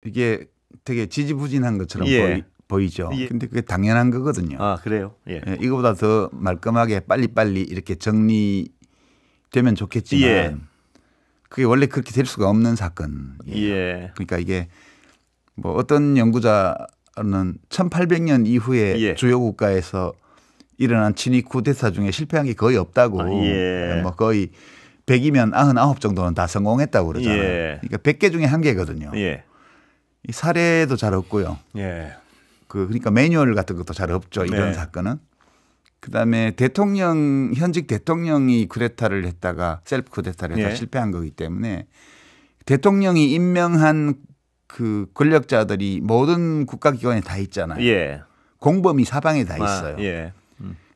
이게 되게 지지부진한 것처럼 예. 보이죠. 예. 근데 그게 당연한 거거든요. 아, 그래요? 예. 예, 이거보다 더 말끔하게 빨리빨리 이렇게 정리되면 좋겠지만 예. 그게 원래 그렇게 될 수가 없는 사건이에요. 예. 그러니까 이게 뭐 어떤 연구자는 1800년 이후에 예. 주요 국가에서 일어난 친위 쿠데타 중에 실패한 게 거의 없다고. 예. 뭐 거의 100이면 99 정도는 다 성공했다고 그러잖아요. 예. 그러니까 100개 중에 1개거든요. 예. 이 사례도 잘 없고요. 예. 그러니까 매뉴얼 같은 것도 잘 없죠. 이런 네. 사건은. 그다음에 현직 대통령이 쿠데타를 했다가 셀프 쿠데타를 했다가 예. 실패한 거기 때문에 대통령이 임명한 그 권력자들이 모든 국가기관에 다 있잖아요. 예. 공범이 사방에 다 있어요. 아, 예.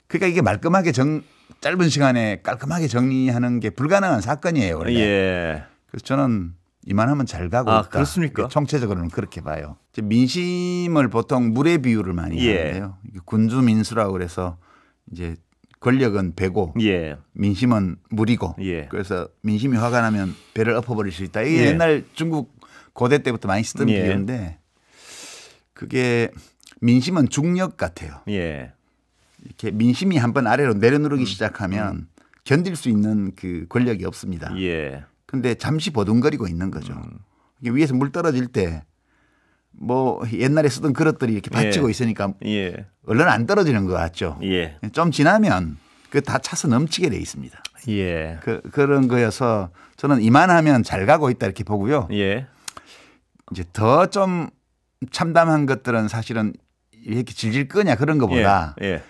그러니까 이게 말끔하게 짧은 시간에 깔끔하게 정리하는 게 불가능한 사건이에요. 원래. 예. 그래서 저는 이만하면 잘 가고 아, 있다. 그렇습니까? 총체적으로는 그렇게 봐요. 민심을 보통 물에 비유를 많이 예. 하는데요. 군주 민수라고 그래서 이제 권력은 배고 예. 민심은 물이고 예. 그래서 민심이 화가 나면 배를 엎어버릴 수 있다. 이게 예. 옛날 중국 고대 때부터 많이 쓰던 예. 비유인데 그게 민심은 중력 같아요. 예. 이렇게 민심이 한번 아래로 내려누르기 시작하면 견딜 수 있는 그 권력이 없습니다. 예. 근데 잠시 보둥거리고 있는 거죠. 이게 위에서 물 떨어질 때 뭐 옛날에 쓰던 그릇들이 이렇게 받치고 예. 있으니까 예. 얼른 안 떨어지는 것 같죠. 예. 좀 지나면 그 다 차서 넘치게 돼 있습니다. 예. 그런 거여서 저는 이만하면 잘 가고 있다 이렇게 보고요. 예. 이제 더 좀 참담한 것들은 사실은 이렇게 질질 끄냐 그런 것보다 예.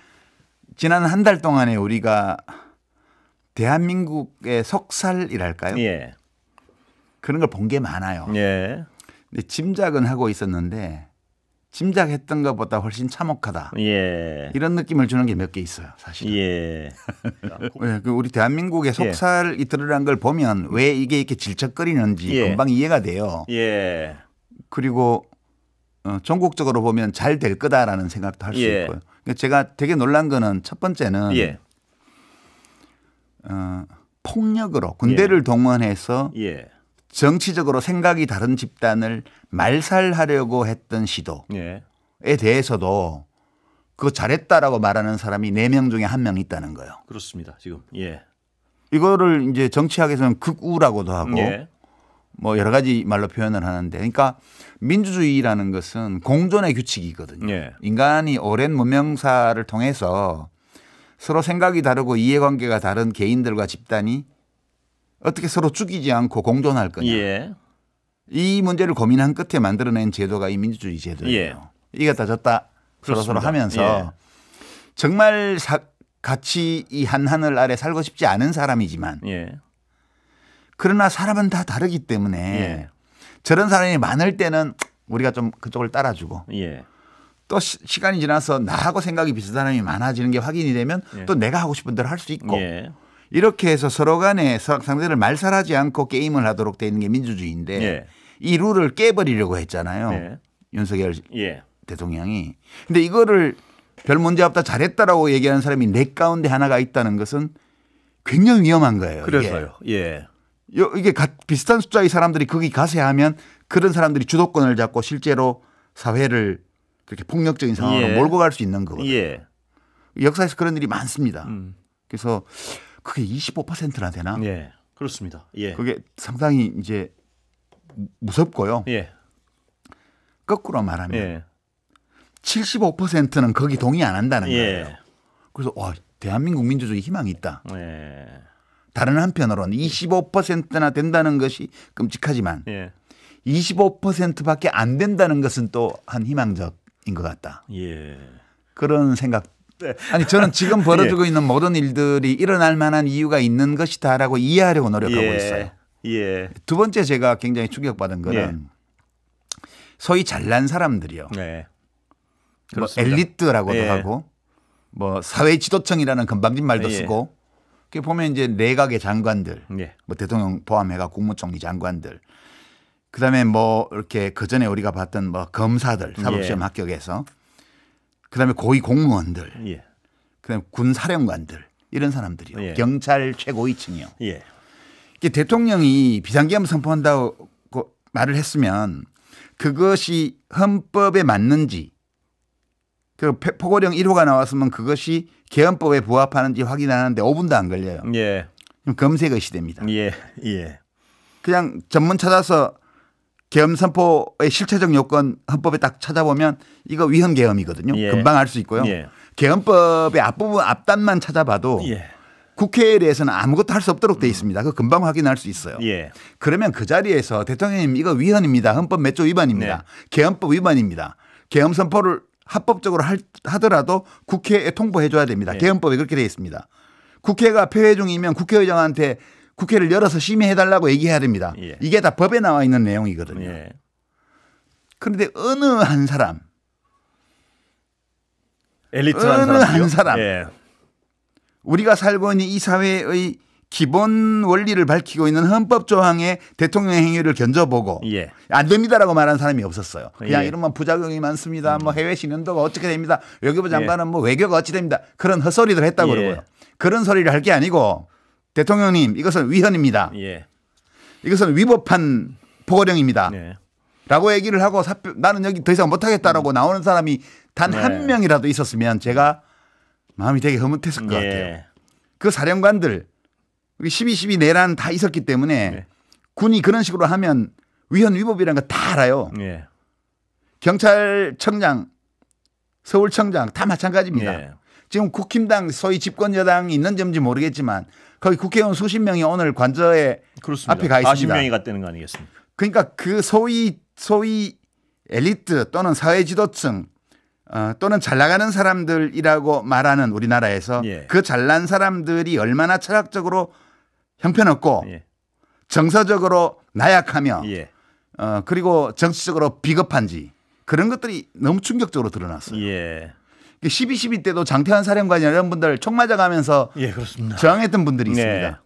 지난 한 달 동안에 우리가 대한민국의 속살이랄까요? 예. 그런 걸 본 게 많아요. 예. 근데 짐작은 하고 있었는데 짐작했던 것보다 훨씬 참혹하다. 예. 이런 느낌을 주는 게 몇 개 있어요. 사실. 예. 네, 우리 대한민국의 속살이 드러난 걸 보면 왜 이게 이렇게 질척거리는지 예. 금방 이해가 돼요. 예. 그리고 전국적으로 보면 잘 될 거다라는 생각도 할 수 예. 있고요. 그러니까 제가 되게 놀란 거는 첫 번째는 예. 폭력으로 군대를 동원해서 예. 정치적으로 생각이 다른 집단을 말살하려고 했던 시도에 예. 대해서도 그거 잘했다라고 말하는 사람이 4명 중에 1명 있다는 거예요. 그렇습니다. 지금. 예. 이거를 이제 정치학에서는 극우라고도 하고 예. 뭐 여러 가지 말로 표현을 하는데 그러니까 민주주의라는 것은 공존의 규칙이거든요. 예. 인간이 오랜 문명사를 통해서 서로 생각이 다르고 이해관계가 다른 개인들과 집단이 어떻게 서로 죽이지 않고 공존할 거냐. 예. 이 문제를 고민한 끝에 만들어낸 제도가 이 민주주의 제도예요. 예. 이겼다 졌다 서로서로 그렇습니다. 하면서 예. 정말 같이 이 한 하늘 아래 살고 싶지 않은 사람이지만 예. 그러나 사람은 다 다르기 때문에 예. 저런 사람이 많을 때는 우리가 좀 그쪽을 따라주고 예. 또 시간이 지나서 나하고 생각이 비슷한 사람이 많아지는 게 확인이 되면 예. 또 내가 하고 싶은 대로 할 수 있고 예. 이렇게 해서 서로 간에 상대를 말살하지 않고 게임을 하도록 되어 있는 게 민주주의인데 예. 이 룰을 깨버리려고 했잖아요. 예. 윤석열 예. 대통령이. 근데 이거를 별 문제 없다 잘했다라고 얘기하는 사람이 내 가운데 하나가 있다는 것은 굉장히 위험한 거예요. 그래서요. 예. 이게 비슷한 숫자의 사람들이 거기 가세하면 그런 사람들이 주도권을 잡고 실제로 사회를 그렇게 폭력적인 상황으로 예. 몰고 갈 수 있는 거거든요. 예. 역사에서 그런 일이 많습니다. 그래서 그게 25%나 되나? 예. 그렇습니다. 예. 그게 상당히 이제 무섭고요. 예. 거꾸로 말하면 예. 75%는 거기 동의 안 한다는 예. 거예요. 그래서 와, 대한민국 민주주의 희망이 있다. 예. 다른 한편으로는 25%나 된다는 것이 끔찍하지만 예. 25%밖에 안 된다는 것은 또 한 희망적인 것 같다. 예. 그런 생각. 아니 저는 지금 벌어지고 있는 모든 일들이 일어날 만한 이유가 있는 것이다라고 이해하려고 노력하고 예. 있어요. 예. 두 번째 제가 굉장히 충격받은 거는 소위 잘난 사람들이요. 네. 뭐 그렇습니다. 엘리트라고도 예. 하고 뭐 사회 지도층이라는 건방진 말도 예. 쓰고 그게 보면 이제 내각의 장관들, 예. 뭐 대통령 포함해가 국무총리 장관들, 그다음에 뭐 이렇게 그 전에 우리가 봤던 뭐 검사들 사법시험 예. 합격해서 그다음에 고위 공무원들, 예. 그다음에 군 사령관들 이런 사람들이요. 예. 경찰 최고위층이요. 예. 이게 대통령이 비상계엄 선포한다고 말을 했으면 그것이 헌법에 맞는지 그 포고령 1호가 나왔으면 그것이 개헌법에 부합하는지 확인하는데 5분도 안 걸려요. 예. 검색의 시대입니다. 예. 예. 그냥 전문 찾아서 계엄 선포의 실체적 요건 헌법에 딱 찾아보면 이거 위헌 계엄이거든요. 예. 금방 알 수 있고요. 예. 계엄법의 앞부분 앞단만 찾아봐도 예. 국회에 대해서는 아무것도 할 수 없도록 돼 있습니다. 그 금방 확인할 수 있어요. 예. 그러면 그 자리에서 대통령님 이거 위헌입니다. 헌법 몇 조 위반입니다. 네. 계엄법 위반입니다. 계엄 선포를 합법적으로 하더라도 국회에 통보해 줘야 됩니다. 네. 계엄법에 그렇게 되어 있습니다. 국회가 폐회 중이면 국회의장한테 국회를 열어서 심의해 달라고 얘기해야 됩니다. 예. 이게 다 법에 나와 있는 내용이거든요. 예. 그런데 어느 한 사람 엘리트라는 어느 사람이요? 한 사람 예. 우리가 살고 있는 이 사회의 기본 원리를 밝히고 있는 헌법 조항에 대통령의 행위를 견져보고 예. 안 됩니다라고 말하는 사람이 없었어요. 그냥 예. 이러면 부작용이 많습니다. 뭐 해외 신연도가 어떻게 됩니다. 외교부 장관은 예. 뭐 외교가 어찌 됩니다. 그런 헛소리들 했다고 예. 그러고요. 그런 소리를 할 게 아니고 대통령님 이것은 위헌입니다. 예. 이것은 위법한 포고령입니다. 네. 라고 얘기를 하고 나는 여기 더 이상 못하겠다라고 나오는 사람이 단 한 네. 명이라도 있었으면 제가 마음이 되게 흐뭇했을 것 같아요. 예. 그 사령관들 12.12 내란 다 있었기 때문에 네. 군이 그런 식으로 하면 위헌 위법이라는 거 다 알아요. 예. 경찰청장, 서울청장 다 마찬가지입니다. 예. 지금 국힘당 소위 집권 여당이 있는지 없는지 모르겠지만 거기 국회의원 수십 명이 오늘 관저에 그렇습니다. 앞에 가 있습니다. 40명이 갔다는 거 아니겠습니까? 그러니까 그 소위 엘리트 또는 사회 지도층 또는 잘 나가는 사람들이라고 말하는 우리나라에서 예. 그 잘난 사람들이 얼마나 철학적으로 형편없고 예. 정서적으로 나약하며 예. 그리고 정치적으로 비겁한지 그런 것들이 너무 충격적으로 드러났어요. 예. 12.12 때도 장태환 사령관이 이런 분들 총 맞아가면서 예, 그렇습니다. 저항했던 분들이 네. 있습니다.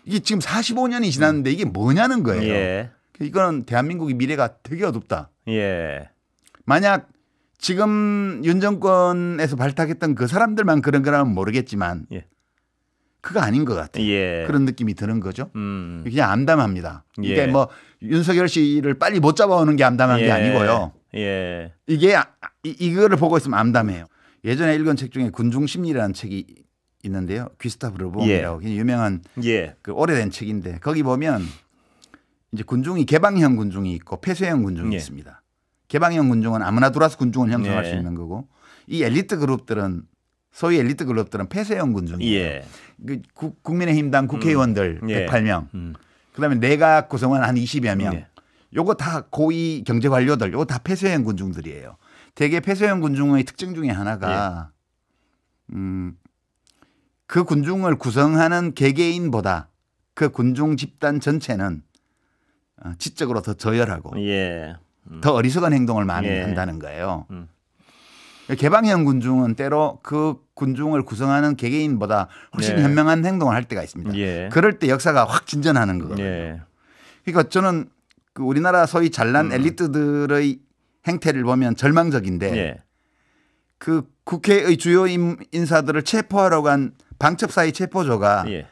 이게 지금 45년이 지났는데 이게 뭐냐는 거예요. 예. 이거는 대한민국의 미래가 되게 어둡다. 예. 만약 지금 윤 정권에서 발탁했던 그 사람들만 그런 거라면 모르겠지만 예. 그거 아닌 것 같아요. 예. 그런 느낌이 드는 거죠. 음. 그냥 암담합니다. 이게 예. 뭐 윤석열 씨를 빨리 못 잡아오는 게 암담한 게 예. 아니고요. 예. 이게 이거를 보고 있으면 암담해요. 예전에 읽은 책 중에 군중심리라는 책이 있는데요. 귀스타브 르봉이라고 굉장히 유명한 예. 그 오래된 책인데 거기 보면 이제 군중이 개방형 군중이 있고 폐쇄형 군중이 예. 있습니다. 개방형 군중은 아무나 들어와서 군중을 형성할 예. 수 있는 거고 이 엘리트 그룹들은 소위 엘리트 그룹들은 폐쇄형 군중이에요. 예. 그 국민의힘당 국회의원들 예. 108명 음. 그다음에 내각 구성원 한 20여 명 예. 요거 다 고위 경제 관료들 요거 다 폐쇄형 군중들이에요. 대개 폐쇄형 군중의 특징 중에 하나가 그 군중을 구성하는 개개인보다 그 군중 집단 전체는 지적으로 더 저열하고 예. 더 어리석은 행동을 많이 예. 한다는 거예요. 음. 개방형 군중은 때로 그 군중을 구성하는 개개인보다 훨씬 예. 현명한 행동을 할 때가 있습니다. 예. 그럴 때 역사가 확 진전하는 거거든요. 예. 그러니까 저는 그 우리나라 소위 잘난 엘리트들의 행태를 보면 절망적인데 예. 그 국회의 주요 인사들을 체포하러 간 방첩사의 체포조가 예.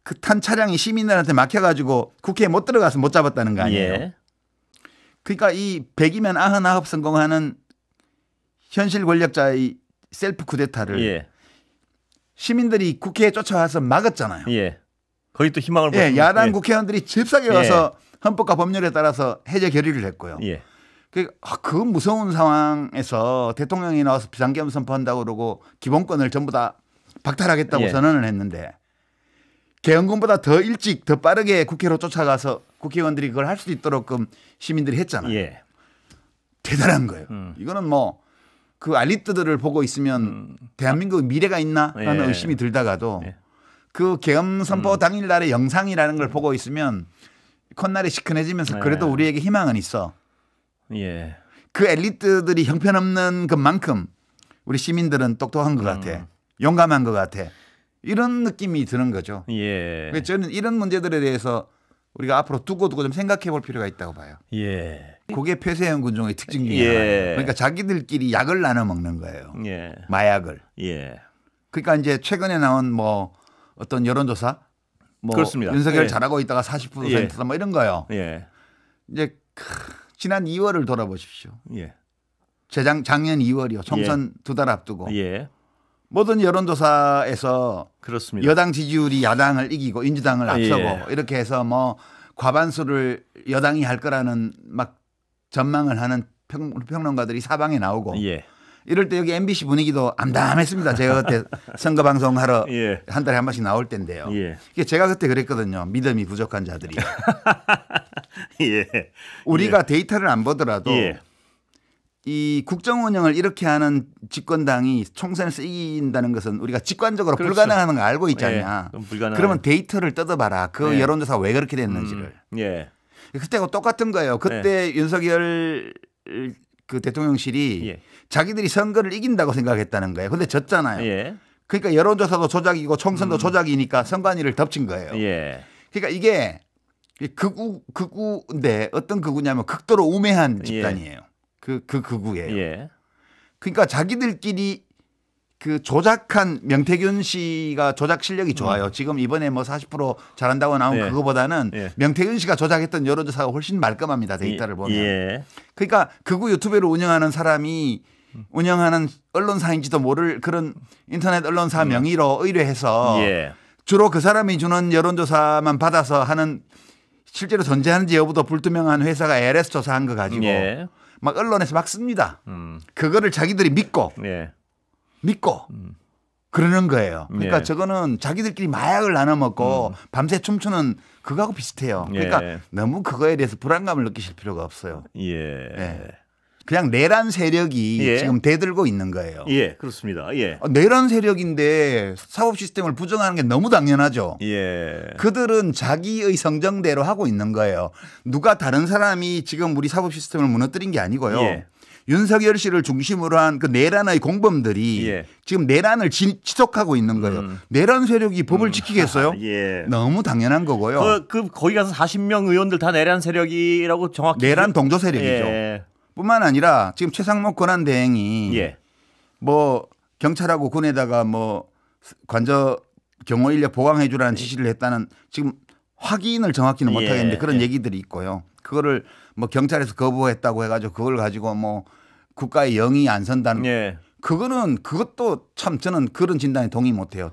그 탄 차량이 시민들한테 막혀가지고 국회에 못 들어가서 못 잡았다는 거 아니에요. 예. 그러니까 이 100이면 99 성공하는 현실 권력자의 셀프 쿠데타를 예. 시민들이 국회에 쫓아와서 막았잖아요. 예. 거기 또 희망을 예, 보시는- 야당 예. 국회의원들이 잽싸게 와서 헌법과 법률에 따라서 해제 결의를 했고요. 예. 그 무서운 상황에서 대통령이 나와서 비상계엄 선포한다고 그러고 기본권을 전부 다 박탈하겠다고 예. 선언을 했는데 계엄군보다 더 일찍 더 빠르게 국회로 쫓아가서 국회의원들이 그걸 할 수 있도록 시민들이 했잖아요. 예. 대단한 거예요. 이거는 뭐 그 알리트들을 보고 있으면 대한민국 미래가 있나 라는 예. 의심이 들다가도 예. 그 계엄 선포 당일날의 영상이라는 걸 보고 있으면 콧날이 시큰해지면서 그래도 예. 우리에게 희망은 있어. 예. 그 엘리트들이 형편없는 것만큼 우리 시민들은 똑똑한 것 같아. 용감한 것 같아. 이런 느낌이 드는 거죠. 예. 그래서 저는 이런 문제들에 대해서 우리가 앞으로 두고 좀 생각해 볼 필요가 있다고 봐요. 예. 그게 폐쇄형 군중의 특징 중에 예. 하나예요. 그러니까 자기들끼리 약을 나눠 먹는 거예요. 예. 마약을. 예. 그러니까 이제 최근에 나온 뭐 어떤 여론조사 뭐 그렇습니다. 윤석열 예. 잘하고 있다가 40%뭐 이런 거요. 예. 이제 지난 2월을 돌아보십시오. 예. 작년 2월이요. 총선 두 달 앞두고. 예. 모든 여론조사에서 그렇습니다. 여당 지지율이 야당을 이기고 민주당을 앞서고 이렇게 해서 뭐 과반수를 여당이 할 거라는 막 전망을 하는 평론가들이 사방에 나오고 예. 이럴 때 여기 MBC 분위기도 암담했습니다. 제가 그때 선거 방송하러 예. 한 달에 한 번씩 나올 때인데요. 예. 제가 그때 그랬거든요. 믿음이 부족한 자들이. 예. 우리가 데이터를 안 보더라도 예. 이 국정 운영을 이렇게 하는 집권당이 총선에서 이긴다는 것은 우리가 직관적으로 그렇죠. 불가능한 거 알고 있지 않냐. 그러면 데이터를 뜯어봐라. 그 여론조사가 왜 그렇게 됐는지를. 예. 그때하고 똑같은 거예요. 그때 윤석열 그 대통령실이 예. 자기들이 선거를 이긴다고 생각했다는 거예요. 근데 졌잖아요. 예. 그러니까 여론조사도 조작이고 총선도 조작이니까 선관위를 덮친 거예요. 예. 그러니까 이게 극우인데 어떤 극우냐면 극도로 우매한 집단이에요. 그 극우예요. 예. 그러니까 자기들끼리 그 조작한 명태균 씨가 조작 실력이 좋아요. 지금 이번에 뭐 40% 잘한다고 나온 예. 그거보다는 명태균 씨가 조작했던 여론조사가 훨씬 말끔합니다. 데이터를 보면. 예. 그러니까 극우 유튜브를 운영하는 사람이 운영하는 언론사인지도 모를 그런 인터넷 언론사 명의로 의뢰해서 예. 주로 그 사람이 주는 여론조사만 받아서 하는 실제로 존재하는지 여부도 불투명한 회사가 LS 조사한 거 가지고 예. 막 언론에서 막 씁니다. 그거를 자기들이 믿고 예. 그러는 거예요. 그러니까 예. 저거는 자기들끼리 마약을 나눠 먹고 밤새 춤추는 그거하고 비슷해요. 그러니까 예. 너무 그거에 대해서 불안감을 느끼실 필요가 없어요. 예. 네. 그냥 내란 세력이 예. 지금 대들고 있는 거예요. 예. 그렇습니다. 예. 내란 세력인데 사법 시스템을 부정하는 게 너무 당연하죠. 예. 그들은 자기의 성정대로 하고 있는 거예요. 누가 다른 사람이 지금 우리 사법 시스템을 무너뜨린 게 아니고요. 예. 윤석열 씨를 중심으로 한 그 내란의 공범들이 예. 지금 내란을 지속하고 있는 거예요. 내란 세력이 법을 지키겠어요? 예. 너무 당연한 거고요. 거기 가서 40명 의원들 다 내란 세력이라고 정확히 내란 동조 세력이죠. 예. 뿐만 아니라 지금 최상목 권한대행이 예. 뭐 경찰하고 군에다가 뭐 관저 경호 인력 보강해 주라는 지시를 했다는 지금 확인을 정확히는 못 예. 하겠는데 그런 예. 얘기들이 있고요. 그거를 뭐 경찰에서 거부했다고 해가지고 그걸 가지고 뭐 국가의 영이 안 선다는 예. 그것도 참 저는 그런 진단에 동의 못 해요.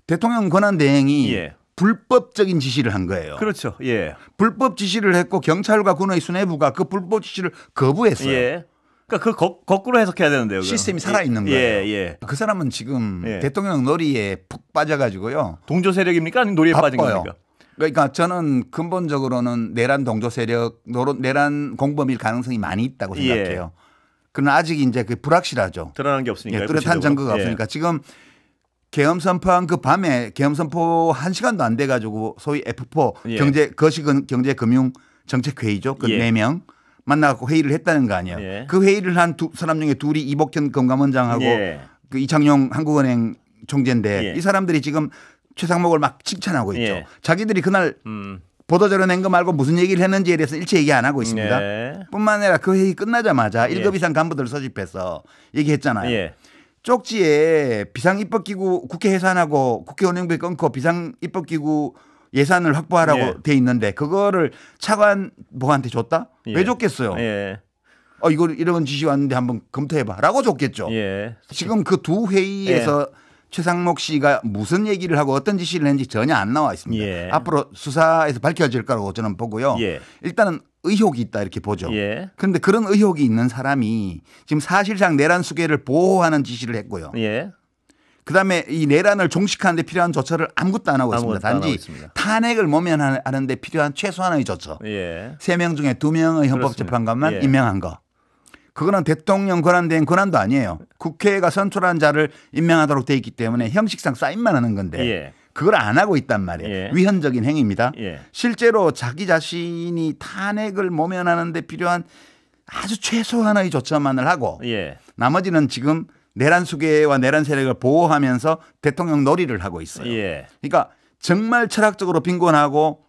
대통령 권한대행이 예. 불법적인 지시를 한 거예요. 그렇죠. 예. 불법 지시를 했고 경찰과 군의 수뇌부가 그 불법 지시를 거부했어요. 예. 그러니까 거꾸로 해석해야 되는데요. 시스템이 살아있는 예. 거예요. 예. 그 사람은 지금 예. 대통령 놀이에 푹 빠져가지고요. 동조 세력입니까? 아니면 놀이에 빠진 바빠요. 겁니까? 그러니까 저는 근본적으로는 내란 동조 세력, 내란 공범일 가능성이 많이 있다고 생각해요. 그러나 아직 이제 그 불확실하죠. 드러난 게 없으니까. 뚜렷한 증거가 없으니까 지금 계엄 선포한 그 밤에 계엄 선포 1시간도 안 돼 가지고 소위 F4 거시근 경제금융 정책회의죠. 그 4명 만나고 회의를 했다는 거 아니에요. 그 회의를 한 두 사람 중에 둘이 이복현 금감원장하고 그 이창용 한국은행 총재인데 이 사람들이 지금 최상목을 막 칭찬하고 있죠. 자기들이 그날 보도자료 낸 거 말고 무슨 얘기를 했는지에 대해서 일체 얘기 안 하고 있습니다. 뿐만 아니라 그 회의 끝나자마자 1급 이상 간부들 소집해서 얘기했잖아요. 쪽지에 비상입법기구 국회 해산하고 국회 운영비 끊고 비상입법기구 예산을 확보하라고 돼 있는데 그거를 차관보한테 줬다? 왜 줬겠어요? 이런 지시 왔는데 한번 검토해봐라고 줬겠죠. 지금 그 두 회의에서 최상목 씨가 무슨 얘기를 하고 어떤 지시를 했는지 전혀 안 나와 있습니다. 앞으로 수사에서 밝혀질 거라고 저는 보고요. 일단은 의혹이 있다 이렇게 보죠. 그런데 그런 의혹이 있는 사람이 지금 사실상 내란 수괴를 보호하는 지시를 했고요. 그다음에 이 내란을 종식하는 데 필요한 조처를 아무것도 안 하고 있습니다. 단지 탄핵을 모면하는 데 필요한 최소한의 조처. 3명 중에 2명의 헌법재판관만 임명한 거. 그거는 대통령 권한대행 권한도 아니에요. 국회가 선출한 자를 임명하도록 돼 있기 때문에 형식상 사인만 하는 건데 그걸 안 하고 있단 말이에요. 위헌적인 행위입니다. 실제로 자기 자신이 탄핵을 모면하는 데 필요한 아주 최소한의 조처만을 하고 나머지는 지금 내란 수괴와 내란 세력을 보호하면서 대통령 놀이를 하고 있어요. 그러니까 정말 철학적으로 빈곤하고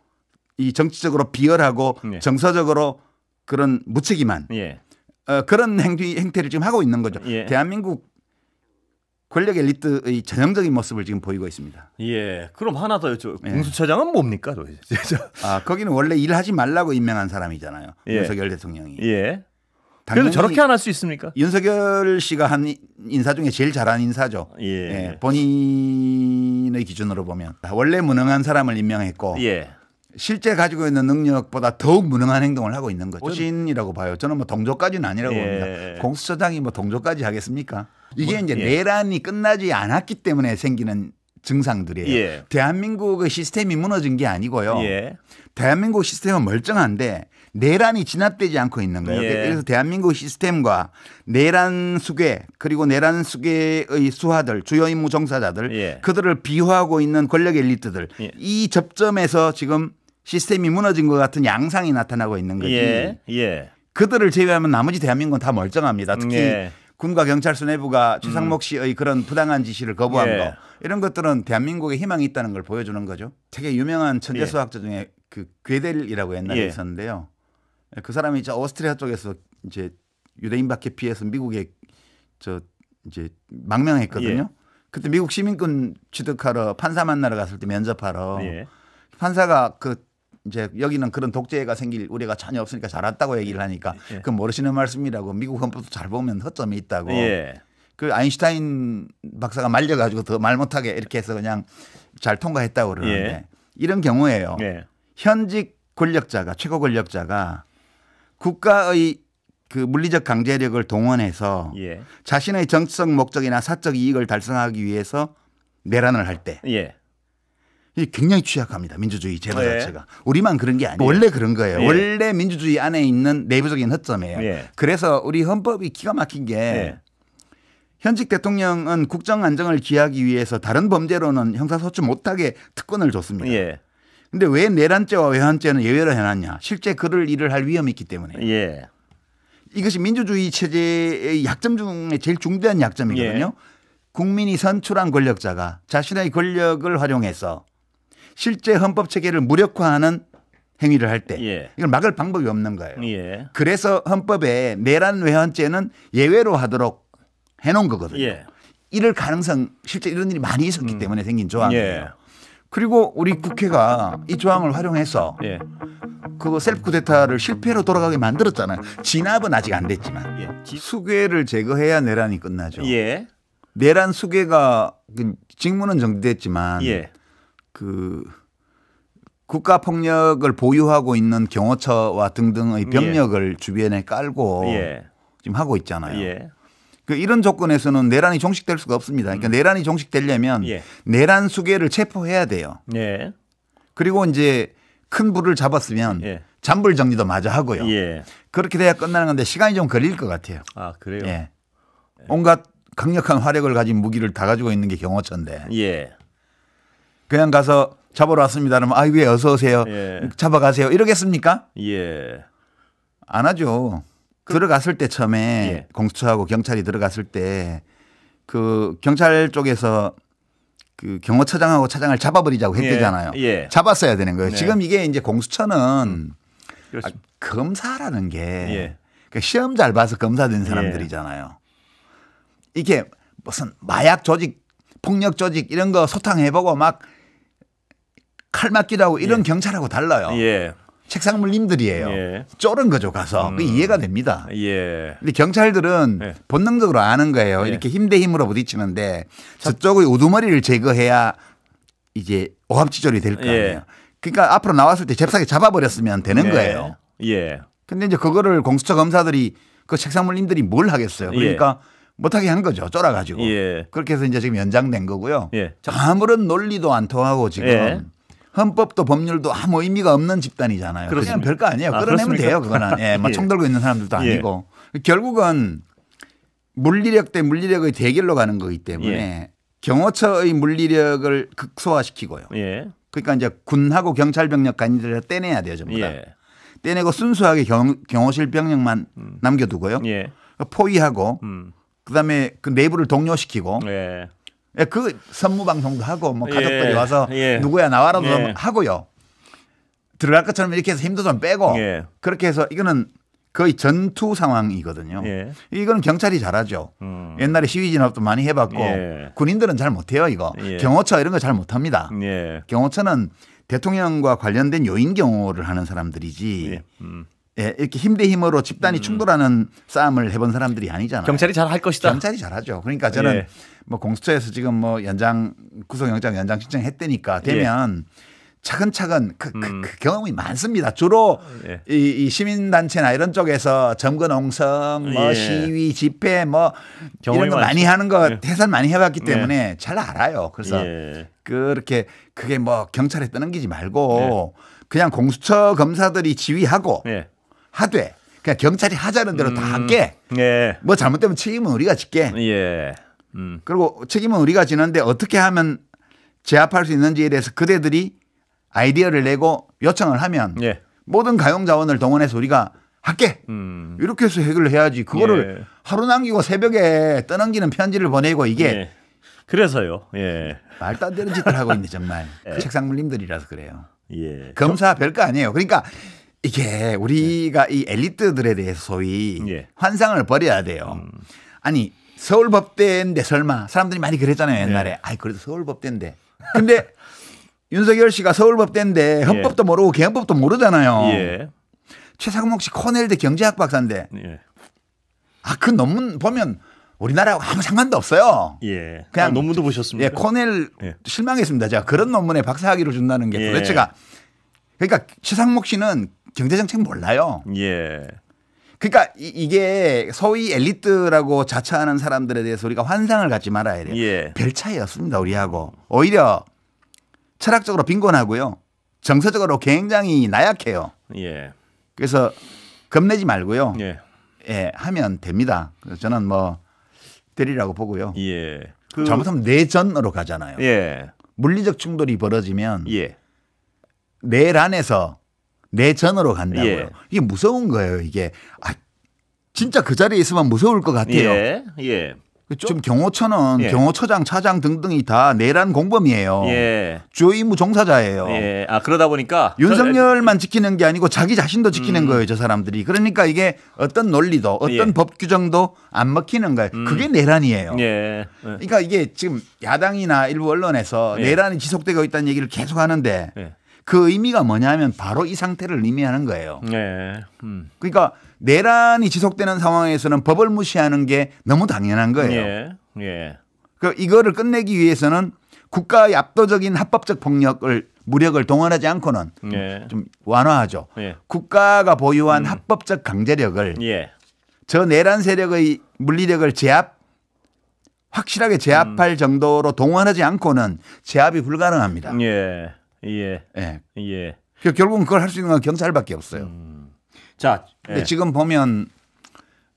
이 정치적으로 비열하고 정서적으로 그런 무책임한 그런 행태를 지금 하고 있는 거죠. 대한민국 권력 엘리트의 전형적인 모습을 지금 보이고 있습니다. 예. 그럼 하나 더 여쭤. 공수처장은 뭡니까? 거기는 원래 일하지 말라고 임명한 사람이잖아요. 윤석열 대통령이. 예. 그래도 저렇게 안 할 수 있습니까? 윤석열 씨가 한 인사 중에 제일 잘한 인사죠. 본인의 기준으로 보면 원래 무능한 사람을 임명했고 실제 가지고 있는 능력보다 더욱 무능한 행동을 하고 있는 거죠. 신이라고 봐요. 저는 뭐 동조까지는 아니라고 봅니다. 공수처장이 뭐 동조까지 하겠습니까? 이게 이제 내란이 끝나지 않았기 때문에 생기는 증상들이에요. 대한민국의 시스템이 무너진 게 아니고요. 대한민국 시스템은 멀쩡한데 내란이 진압되지 않고 있는 거예요. 그래서 대한민국 시스템과 내란 수괴 그리고 내란 수괴의 수하들 주요 임무 종사자들 그들을 비호하고 있는 권력 엘리트들 이 접점에서 지금 시스템이 무너진 것 같은 양상이 나타나고 있는 거지. 그들을 제외하면 나머지 대한민국은 다 멀쩡합니다. 특히 군과 경찰 수뇌부가 최상목 씨의 그런 부당한 지시를 거부한 거 이런 것들은 대한민국에 희망이 있다는 걸 보여주는 거죠. 되게 유명한 천재 수학자 중에 그 괴델이라고 옛날에 있었는데요. 그 사람이 이제 오스트리아 쪽에서 이제 유대인 박해 피해서 미국에 이제 망명했거든요. 그때 미국 시민권 취득하러 판사 만나러 갔을 때 면접하러 판사가 이제 여기는 그런 독재가 생길 우려가 전혀 없으니까 잘 왔다고 얘기를 하니까 그건 모르시는 말씀이라고 미국 헌법도 잘 보면 허점이 있다고. 그 아인슈타인 박사가 말려가지고 더 말 못하게 이렇게 해서 그냥 잘 통과했다고 그러는데 이런 경우에요. 현직 권력자가 최고 권력자가 국가의 그 물리적 강제력을 동원해서 자신의 정치적 목적이나 사적 이익을 달성하기 위해서 내란을 할 때 이게 굉장히 취약합니다. 민주주의 제도 자체가. 우리만 그런 게 아니에요. 원래 그런 거예요. 원래 민주주의 안에 있는 내부적인 허점이에요. 그래서 우리 헌법이 기가 막힌 게 현직 대통령은 국정 안정을 기하기 위해서 다른 범죄로는 형사소추 못하게 특권을 줬습니다. 근데 왜 내란죄와 외환죄는 예외로 해놨냐. 실제 그럴 일을 할 위험이 있기 때문에. 이것이 민주주의 체제의 약점 중에 제일 중대한 약점이거든요. 국민이 선출한 권력자가 자신의 권력을 활용해서 실제 헌법 체계를 무력화하는 행위를 할 때 이걸 막을 방법이 없는 거예요. 그래서 헌법에 내란 외환죄는 예외로 하도록 해놓은 거거든요. 이럴 가능성 실제 이런 일이 많이 있었기 때문에 생긴 조항이에요. 그리고 우리 국회가 이 조항을 활용해서 그거 셀프 쿠데타를 실패로 돌아가게 만들었잖아요. 진압은 아직 안 됐지만 수괴를 제거해야 내란이 끝나죠. 내란 수괴가 직무는 정지됐지만 그 국가 폭력을 보유하고 있는 경호처와 등등의 병력을 주변에 깔고 지금 하고 있잖아요. 그 이런 조건에서는 내란이 종식될 수가 없습니다. 그러니까 내란이 종식되려면 내란 수괴를 체포해야 돼요. 그리고 이제 큰 불을 잡았으면 잔불 정리도 마저 하고요. 그렇게 돼야 끝나는 건데 시간이 좀 걸릴 것 같아요. 아 그래요? 온갖 강력한 화력을 가진 무기를 다 가지고 있는 게 경호처인데 그냥 가서 잡으러 왔습니다. 그러면 아이고 어서 오세요. 잡아가세요. 이러겠습니까? 안 하죠. 들어갔을 때 처음에 공수처하고 경찰이 들어갔을 때 그 경찰 쪽에서 그 경호처장하고 차장을 잡아버리자고 했대잖아요. 잡았어야 되는 거예요. 지금 이게 이제 공수처는 검사라는 게 그러니까 시험 잘 봐서 검사 된 사람들이잖아요. 이게 무슨 마약 조직, 폭력 조직 이런 거 소탕해보고 막 칼 맞기도 하고 이런 경찰하고 달라요. 책상 물림들이에요. 쫄은 거죠 가서. 그게 이해가 됩니다. 근데 경찰들은 본능적으로 아는 거예요. 이렇게 힘 대 힘으로 부딪히는데 저쪽의 우두머리를 제거해야 이제 오합지졸이 될 거 아니에요. 그러니까 앞으로 나왔을 때 잽싸게 잡아버렸으면 되는 거예요. 근데 이제 그거를 공수처 검사들이 그 책상 물림들이 뭘 하겠어요. 그러니까 못하게 한 거죠. 쫄아가지고. 그렇게 해서 이제 지금 연장된 거고요. 아무런 논리도 안 통하고 지금 헌법도 법률도 아무 의미가 없는 집단이잖아요. 그냥 별거 아니에요. 끌어내면 돼요. 그거는. 막 총 들고 있는 사람들도 아니고. 결국은 물리력 대 물리력의 대결로 가는 거기 때문에 경호처의 물리력을 극소화시키고요. 그러니까 이제 군하고 경찰 병력 간이들을 떼내야 돼요. 전부 다. 떼내고 순수하게 경호실 병력만 남겨두고요. 포위하고 그다음에 그 내부를 동요시키고 그 선무방송도 하고 뭐 가족들이 와서 누구야 나와라도 하고요. 들어갈 것처럼 이렇게 해서 힘도 좀 빼고 그렇게 해서 이거는 거의 전투 상황이거든요. 예. 이건 경찰이 잘하죠. 옛날에 시위 진압도 많이 해봤고 예. 군인들은 잘 못해요. 이거 예. 경호처 이런 거 잘 못합니다. 예. 경호처는 대통령과 관련된 요인 경호를 하는 사람들이지. 예. 예, 이렇게 힘 대 힘으로 집단이 충돌하는 싸움을 해본 사람들이 아니잖아요. 경찰이 잘 할 것이다. 경찰이 잘하죠. 그러니까 저는 예. 뭐 공수처에서 지금 뭐 구속영장 연장 신청했다니까 되면 차근차근 그 경험이 많습니다. 주로 예. 이 시민단체나 이런 쪽에서 점거농성, 뭐 예. 시위, 집회 뭐 이런 거 경험이 많이 하는 거 예. 해설 많이 해봤기 때문에 잘 알아요. 그래서 예. 그렇게 그게 뭐 경찰에 떠넘기지 말고 그냥 공수처 검사들이 지휘하고 예. 하되 그냥 경찰이 하자는 대로 다 할게. 예. 뭐 잘못되면 책임은 우리가 질게. 예. 그리고 책임은 우리가 지는데 어떻게 하면 제압할 수 있는지에 대해서 그대들이 아이디어를 내고 요청을 하면 예. 모든 가용 자원을 동원해서 우리가 할게. 이렇게 해서 해결을 해야지. 그거를 예. 하루 남기고 새벽에 떠넘기는 편지를 보내고 이게 예. 그래서요. 예. 말도 안 되는 짓을 하고 있네 정말. 그 책상 물림들이라서 그래요. 예. 검사 별거 아니에요. 그러니까 이게 우리가 이 엘리트들에 대해서 소위 예. 환상을 버려야 돼요. 아니 서울법대인데 설마 사람들이 많이 그랬잖아요 옛날에. 예. 아이 그래도 서울법대인데. 근데 윤석열 씨가 서울법대인데 헌법도 모르고 개헌법도 모르잖아요. 예. 최상목 씨 코넬대 경제학 박사인데 예. 아 그 논문 보면 우리나라하고 아무 상관도 없어요. 예. 그냥 논문도 보셨습니까? 예, 코넬 예. 실망했습니다. 제가 그런 논문에 박사학위를 준다는 게 도대체가 그러니까 최상목 씨는 경제정책 몰라요. 예. 그러니까 이게 소위 엘리트라고 자처하는 사람들에 대해서 우리가 환상을 갖지 말아야 돼요. 예. 별 차이 없습니다. 우리하고. 오히려 철학적으로 빈곤하고요. 정서적으로 굉장히 나약해요. 예. 그래서 겁내지 말고요. 예. 예, 하면 됩니다. 그래서 저는 뭐 되리라고 보고요. 예. 잘못하면 내전으로 가잖아요. 예. 물리적 충돌이 벌어지면 예. 내란에서 내전으로 간다고요. 예. 이게 무서운 거예요. 이게 진짜 그 자리에 있으면 무서울 것 같아요. 예. 예. 지금 경호처는 예. 경호처장, 차장 등등이 다 내란 공범이에요. 예. 주요 임무 종사자예요. 예. 아 그러다 보니까 윤석열만 지키는 게 아니고 자기 자신도 지키는 거예요. 저 사람들이. 그러니까 이게 어떤 논리도 어떤 예. 법 규정도 안 먹히는 거예요. 그게 내란이에요. 예. 그러니까 이게 지금 야당이나 일부 언론에서 예. 내란이 지속되고 있다는 얘기를 계속 하는데 예. 그 의미가 뭐냐면 바로 이 상태를 의미하는 거예요. 예. 그러니까 내란이 지속되는 상황에서는 법을 무시하는 게 너무 당연한 거예요. 예. 예. 그 이거를 끝내기 위해서는 국가의 압도적인 합법적 무력을 동원하지 않고는 예. 좀 완화하죠. 예. 국가가 보유한 합법적 강제력을 예. 저 내란 세력의 물리력을 확실하게 제압할 정도로 동원하지 않고는 제압이 불가능합니다. 예. 예. 예. 예. 결국은 그걸 할 수 있는 건 경찰밖에 없어요. 자, 근데 예. 지금 보면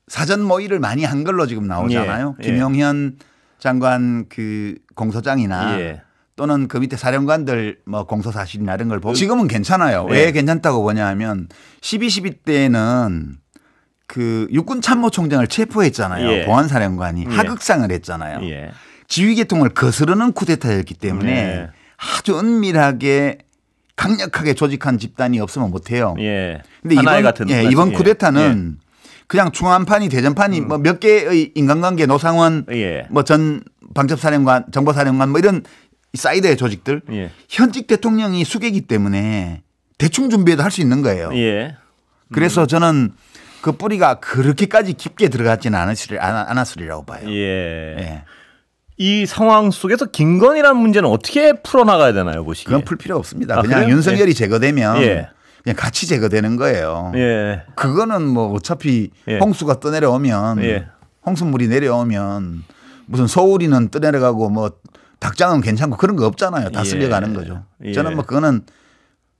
사전 모의를 많이 한 걸로 지금 나오잖아요. 예. 김용현 장관 그 공소장이나 예. 또는 그 밑에 사령관들 뭐 공소 사실이나 이런 걸 보면 지금은 괜찮아요. 예. 왜 괜찮다고 보냐 하면 12.12 때는 그 육군 참모총장을 체포했잖아요. 예. 보안사령관이 예. 하극상을 했잖아요. 예. 지휘계통을 거스르는 쿠데타였기 때문에 예. 아주 은밀하게 강력하게 조직한 집단이 없으면 못해요. 예. 근데 하나의 같은 이번 예. 쿠데타는 그냥 중안판이 대전판이 뭐 몇 개의 인간관계 노상원 예. 뭐 전 방첩사령관 정보사령관 뭐 이런 사이드의 조직들 예. 현직 대통령이 수개기 때문에 대충 준비해도 할 수 있는 거예요. 예. 그래서 저는 그 뿌리가 그렇게까지 깊게 들어갔지는 않았으리라고 봐요. 예. 예. 이 상황 속에서 김건희라는 문제는 어떻게 풀어나가야 되나요, 보시기에? 그건 풀 필요 없습니다. 아, 그냥 그래요? 윤석열이 제거되면 예. 그냥 같이 제거되는 거예요. 예. 그거는 뭐 어차피 예. 홍수가 떠내려오면 예. 홍수물이 내려오면 무슨 서울이는 떠내려가고 뭐 닭장은 괜찮고 그런 거 없잖아요. 다 예. 쓸려가는 거죠. 예. 저는 뭐 그거는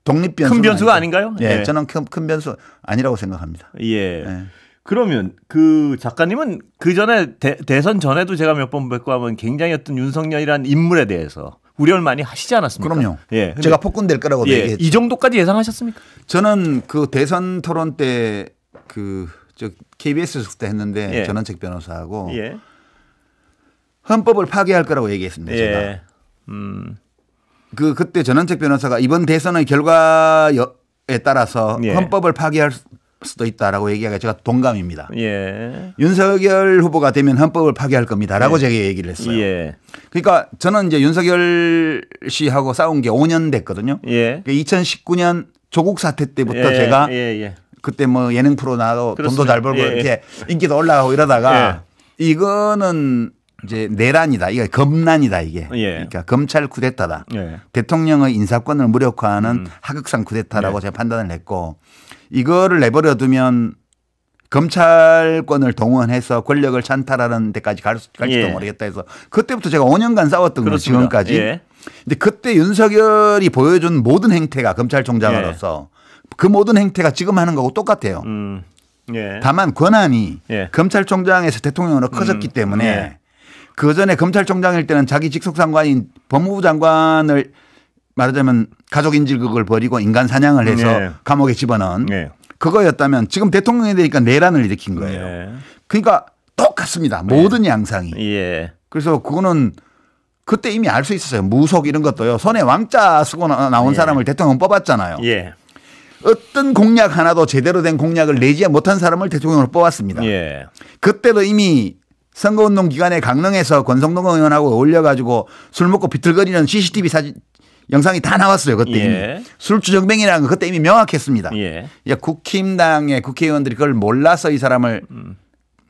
독립변수 큰 변수가 아닌가요? 예, 예. 저는 큰 변수 아니라고 생각합니다. 예. 예. 그러면 그 작가님은 그 전에 대선 전에도 제가 몇 번 뵙고 하면 굉장히 어떤 윤석열이라는 인물에 대해서 우려를 많이 하시지 않았습니까? 그럼요. 예. 제가 폭군될 거라고 예. 얘기했죠. 이 정도까지 예상하셨습니까? 저는 그 대선 토론 때 저 KBS 때 했는데 예. 전원책 변호사하고 예. 헌법을 파괴할 거라고 얘기했습니다. 제가. 예. 그때 전원책 변호사가 이번 대선의 결과에 따라서 예. 헌법을 파괴할 수도 있다라고 얘기하기가 제가 동감입니다. 예. 윤석열 후보가 되면 헌법을 파괴할 겁니다라고 제가 얘기를 했어요. 예. 그러니까 저는 이제 윤석열 씨하고 싸운 게 5년 됐거든요. 예. 2019년 조국 사태 때부터 제가 그때 뭐 예능 프로 나가고 돈도 잘 벌고 이렇게 인기도 올라가고 이러다가 이거는 이제 내란이다. 이게 검란이다 이게. 그러니까 검찰 쿠데타다. 대통령의 인사권을 무력화하는 하극상 쿠데타라고 제가 판단을 했고 이거를 내버려 두면 검찰권을 동원해서 권력을 찬탈하는 데까지 갈지도 모르겠다 해서 그때부터 제가 5년간 싸웠던 거예요. 지금까지. 근데 그때 윤석열이 보여준 모든 행태가 검찰총장으로서 그 모든 행태가 지금 하는 거하고 똑같아요. 다만 권한이 검찰총장에서 대통령으로 커졌기 때문에 그 전에 검찰총장일 때는 자기 직속 상관인 법무부 장관을 말하자면 가족 인질극을 벌이고 인간 사냥을 해서 감옥에 집어넣은 그거였다면 지금 대통령이 되니까 내란을 일으킨 거예요. 그러니까 똑같습니다. 모든 양상이. 그래서 그거는 그때 이미 알 수 있었어요. 무속 이런 것도요. 손에 왕자 쓰고 나온 사람을 대통령 뽑았잖아요. 어떤 공약 하나도 제대로 된 공약을 내지 못한 사람을 대통령으로 뽑았습니다. 그때도 이미 선거운동 기간에 강릉에서 권성동 의원하고 올려가지고 술 먹고 비틀거리는 CCTV 사진 영상이 다 나왔어요. 그때 술주정뱅이라는 거 그때 이미 명확했습니다. 국힘당의 국회의원들이 그걸 몰라서 이 사람을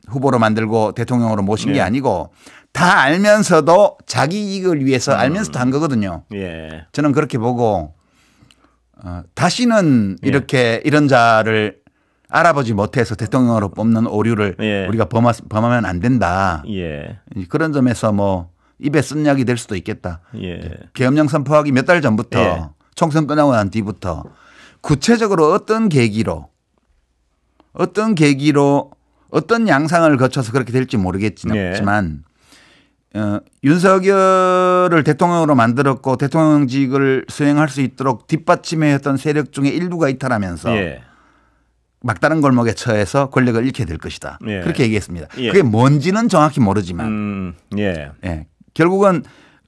후보로 만들고 대통령으로 모신 게 아니고 다 알면서도 자기 이익을 위해서 알면서도 한 거거든요. 저는 그렇게 보고 다시는 이렇게 이런 자를 알아보지 못해서 대통령으로 뽑는 오류를 우리가 범하면 안 된다. 그런 점에서 뭐 입에 쓴 약이 될 수도 있겠다. 계엄령 선포하기 몇 달 전부터 총선 끝나고 난 뒤부터 구체적으로 어떤 계기로 어떤 양상을 거쳐서 그렇게 될지 모르겠지만 윤석열을 대통령으로 만들었고 대통령직을 수행할 수 있도록 뒷받침해왔던 세력 중에 일부가 이탈하면서 막다른 골목에 처해서 권력을 잃게 될 것이다. 그렇게 얘기했습니다. 그게 뭔지는 정확히 모르지만 결국은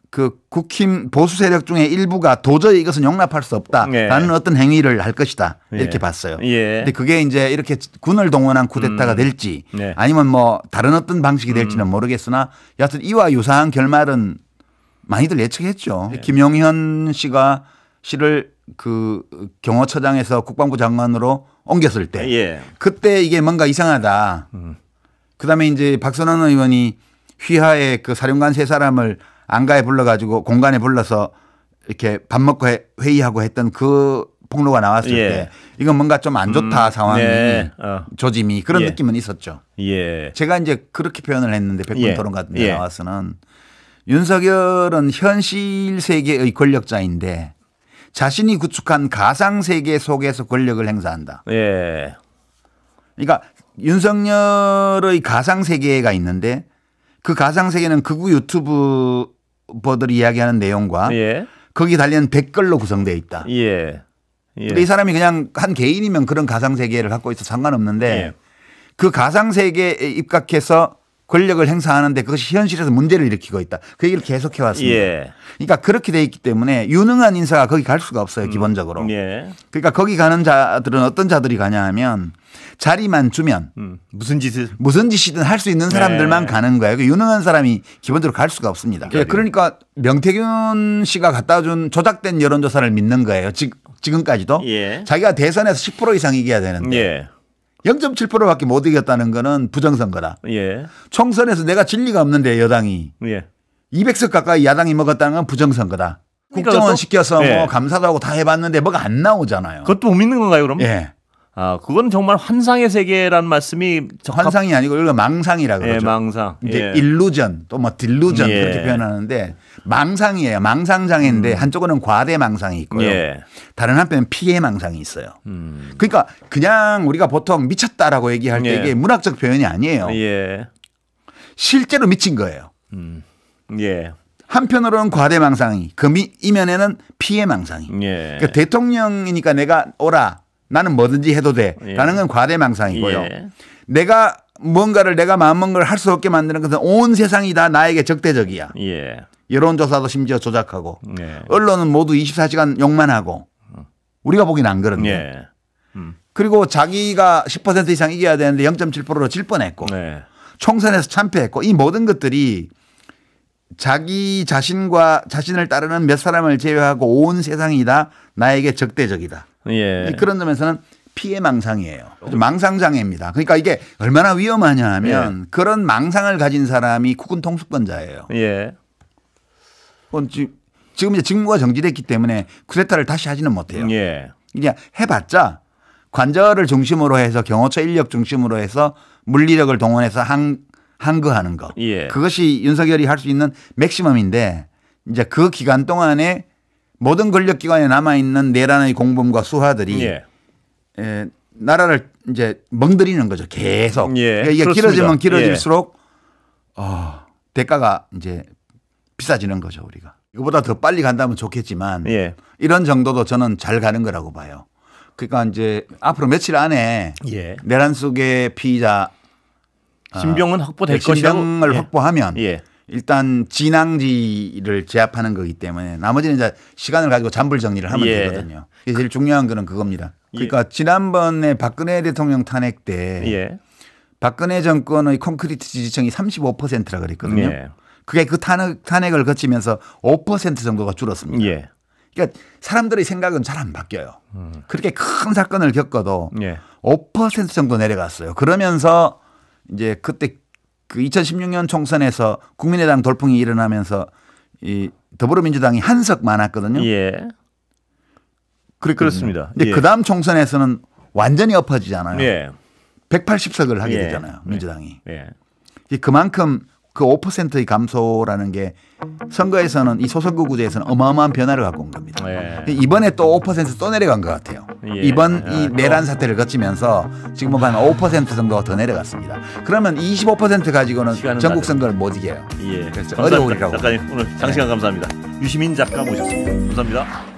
그 국힘 보수 세력 중에 일부가 도저히 이것은 용납할 수 없다라는 어떤 행위를 할 것이다. 이렇게 봤어요. 근데 그게 이제 이렇게 군을 동원한 쿠데타가 될지 아니면 뭐 다른 어떤 방식이 될지는 모르겠으나 여하튼 이와 유사한 결말은 많이들 예측했죠. 김용현 씨를 그 경호처장에서 국방부 장관으로 옮겼을 때 그때 이게 뭔가 이상하다. 그다음에 이제 박선원 의원이 휘하에 그 사령관 세 사람을 안가에 불러가지고 공간에 불러서 이렇게 밥 먹고 회의하고 했던 그 폭로가 나왔을 때 이건 뭔가 좀 안 좋다 상황이 조짐이 그런 느낌은 있었죠. 제가 이제 그렇게 표현을 했는데 백분 토론 같은 데 나와서는 윤석열은 현실 세계의 권력자인데 자신이 구축한 가상 세계 속에서 권력을 행사한다. 그러니까 윤석열의 가상 세계가 있는데 그 가상 세계는 극우 유튜버들이 이야기하는 내용과 거기 달리는 댓글로 구성되어 있다. 이 사람이 그냥 한 개인이면 그런 가상 세계를 갖고 있어 상관없는데 그 가상 세계에 입각해서 권력을 행사하는데 그것이 현실에서 문제를 일으키고 있다. 그 얘기를 계속해 왔습니다. 그러니까 그렇게 돼 있기 때문에 유능한 인사가 거기 갈 수가 없어요. 기본적으로. 그러니까 거기 가는 자들은 어떤 자들이 가냐 하면 자리만 주면 무슨 짓이든 할 수 있는 사람들만 가는 거예요. 그 유능한 사람이 기본적으로 갈 수가 없습니다. 그러니까 명태균 씨가 갖다 준 조작된 여론조사를 믿는 거예요. 지금까지도. 자기가 대선에서 10% 이상 이겨야 되는데 0.7%밖에 못 이겼다는 거는 부정선거다. 총선에서 내가 진리가 없는데 여당이 200석 가까이 야당이 먹었다는 건 부정선거다. 국정원 시켜서 뭐 감사도 하고 다 해봤는데 뭐가 안 나오잖아요. 그것도 못 믿는 건가요 그럼? 아, 그건 정말 환상의 세계라는 말씀이 환상이 아니고 이거 망상이라 그러죠. 망상. 이제 일루전 또 뭐 딜루전 그렇게 표현하는데 망상이에요. 망상 장애인데 한쪽은 과대 망상이 있고요. 다른 한편은 피해 망상이 있어요. 그러니까 그냥 우리가 보통 미쳤다라고 얘기할 때 이게 문학적 표현이 아니에요. 실제로 미친 거예요. 한편으로는 과대 망상이 그 이면에는 피해 망상이. 그러니까 대통령이니까 내가 오라. 나는 뭐든지 해도 돼. 라는 건 과대망상이고요. 내가 뭔가를 내가 마음먹은 걸 할 수 없게 만드는 것은 온 세상이 다 나에게 적대적이야. 여론조사도 심지어 조작하고 언론은 모두 24시간 욕만 하고 우리가 보기는 안 그런데 그리고 자기가 10% 이상 이겨야 되는데 0.7%로 질 뻔했고 네. 총선에서 참패했고 이 모든 것들이 자기 자신과 자신을 따르는 몇 사람을 제외하고 온 세상이 다 나에게 적대적이다. 예. 그런 점에서는 피해망상이에요. 망상장애입니다. 그러니까 이게 얼마나 위험하냐 하면 그런 망상을 가진 사람이 국군 통수권자예요. 예. 지금 이제 직무가 정지됐기 때문에 쿠데타를 다시 하지는 못해요. 예. 그냥 해봤자 관절을 중심으로 해서 경호처 인력 중심으로 해서 물리력을 동원해서 항거하는 거. 예. 그것이 윤석열이 할 수 있는 맥시멈인데 이제 그 기간 동안에 모든 권력기관에 남아있는 내란의 공범과 수하들이 나라를 이제 멍들이는 거죠. 계속. 예. 그러니까 이게 그렇습니다. 길어지면 길어질수록 대가가 이제 비싸지는 거죠. 우리가. 이거보다 더 빨리 간다면 좋겠지만 이런 정도도 저는 잘 가는 거라고 봐요. 그러니까 이제 앞으로 며칠 안에 내란 속의 피의자 신병은 확보될 것이라고. 신병을 확보하면 일단 진앙지를 제압하는 거기 때문에 나머지는 이제 시간을 가지고 잔불 정리를 하면 되거든요. 제일 중요한 거는 그겁니다. 그러니까 지난번에 박근혜 대통령 탄핵 때 박근혜 정권의 콘크리트 지지층이 35%라 그랬거든요. 그게 그 탄핵을 거치면서 5% 정도가 줄었습니다. 그러니까 사람들의 생각은 잘 안 바뀌어요. 그렇게 큰 사건을 겪어도 5% 정도 내려갔어요. 그러면서 이제 그때 그 2016년 총선에서 국민의당 돌풍이 일어나면서 이 더불어민주당이 한석 많았거든요. 그렇습니다. 근데 그다음 총선에서는 완전히 엎어지잖아요. 180석을 하게 되잖아요. 민주당이. 그만큼 그 5%의 감소라는 게 선거에서는 이 소선거 구제에서는 어마어마한 변화를 갖고 온 겁니다. 이번에 또 5% 또 내려간 것 같아요. 이번 이 내란 사태를 거치면서 지금 한 5% 정도가 더 내려갔습니다. 그러면 25% 가지고는 전국 선거를 못 이겨요. 그래서 어려우리라고. 작가님 오늘 장시간 감사합니다. 유시민 작가 모셨습니다. 감사합니다.